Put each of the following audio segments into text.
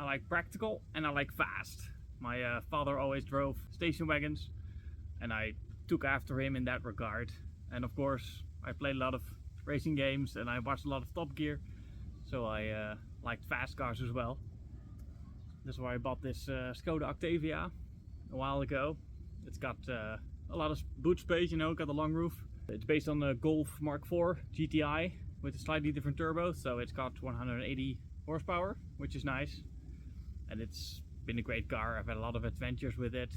I like practical and I like fast. My father always drove station wagons and I took after him in that regard. And of course I played a lot of racing games and I watched a lot of Top Gear, so I liked fast cars as well. That's why I bought this Skoda Octavia a while ago. It's got a lot of boot space, you know, got a long roof. It's based on the Golf Mark IV GTI with a slightly different turbo, so it's got 180 horsepower, which is nice. And it's been a great car. I've had a lot of adventures with it,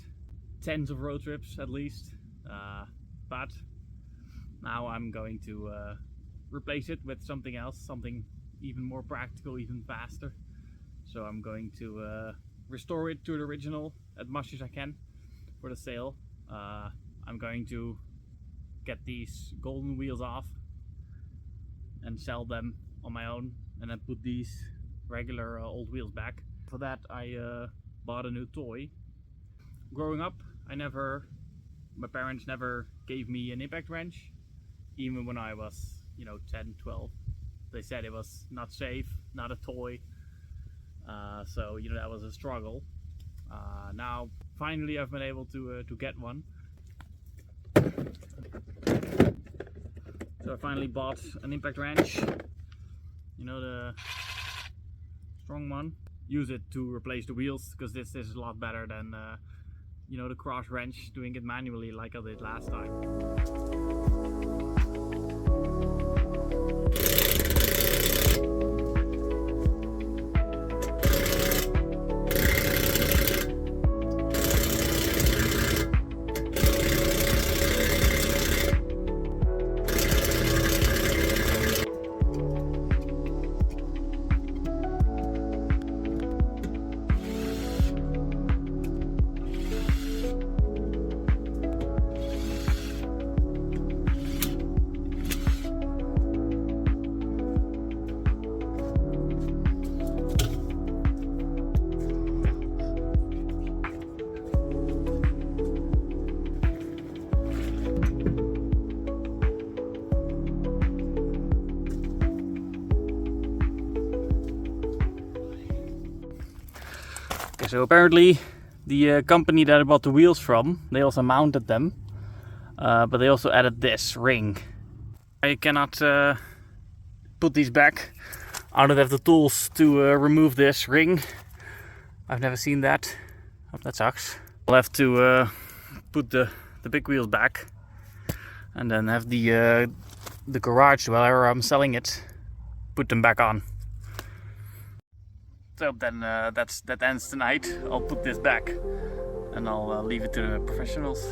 tens of road trips at least. But now I'm going to replace it with something else, something even more practical, even faster. So I'm going to restore it to the original as much as I can for the sale. I'm going to get these golden wheels off and sell them on my own, and then put these regular old wheels back. For that I bought a new toy. Growing up, my parents never gave me an impact wrench, even when I was, you know, 10, 12. They said it was not safe, not a toy. So, you know, that was a struggle. Now, finally I've been able to get one. So I finally bought an impact wrench. You know, the strong one. Use it to replace the wheels, because this is a lot better than you know, the cross wrench, doing it manually like I did last time. Okay, so apparently the company that I bought the wheels from, they also mounted them, but they also added this ring. I cannot put these back. I don't have the tools to remove this ring. I've never seen that. Oh, that sucks. I'll have to put the big wheels back and then have the garage where I'm selling it, put them back on. So then that ends tonight. I'll put this back and I'll leave it to the professionals.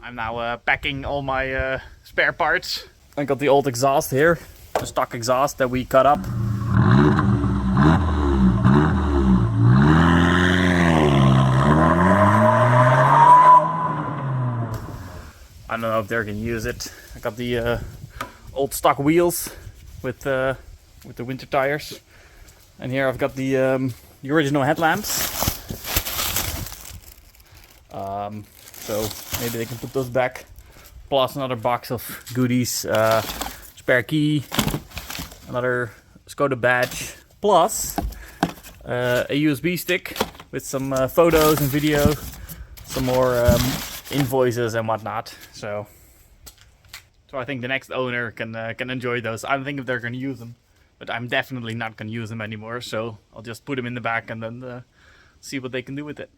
I'm now packing all my spare parts. I got the old exhaust here, the stock exhaust that we cut up. I don't know if they're gonna use it. I got the old stock wheels with the winter tires, and here I've got the original headlamps. So maybe they can put those back. Plus another box of goodies, spare key, another Skoda badge, plus a USB stick with some photos and video, some more invoices and whatnot. So I think the next owner can enjoy those. I don't think if they're going to use them, but I'm definitely not going to use them anymore. So I'll just put them in the back and then see what they can do with it.